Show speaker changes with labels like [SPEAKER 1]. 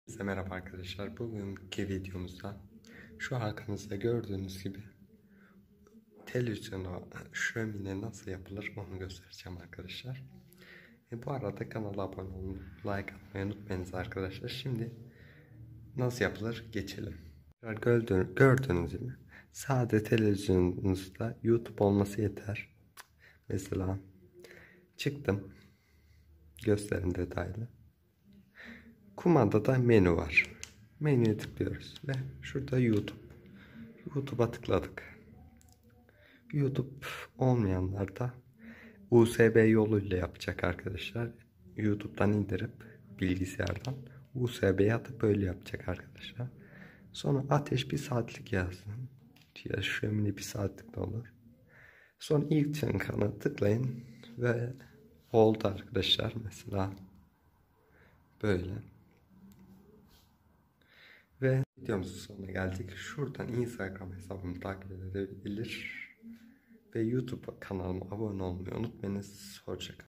[SPEAKER 1] Size merhaba arkadaşlar. Bugünkü videomuzda şu arkanızda gördüğünüz gibi televizyona şömine nasıl yapılır onu göstereceğim arkadaşlar. Bu arada kanala abone olmayı, like atmayı unutmayınız arkadaşlar. Şimdi nasıl yapılır geçelim. Gördüğünüz gibi sade televizyonunuzda YouTube olması yeter. Mesela çıktım, gösterim detaylı. Kumandada menü var. Menüye tıklıyoruz ve şurada YouTube'a tıkladık. YouTube olmayanlar da USB yoluyla yapacak arkadaşlar. YouTube'dan indirip bilgisayardan USB'ye atıp böyle yapacak arkadaşlar. Sonra ateş 1 saatlik yazın. Ya şömine 1 saatlik de olur. Sonra ilk çankana tıklayın ve oldu arkadaşlar. Mesela böyle. Ve videomuzun sonuna geldik. Şuradan Instagram hesabımı takip edebilir ve YouTube kanalıma abone olmayı unutmayınız. Hoşça kalın.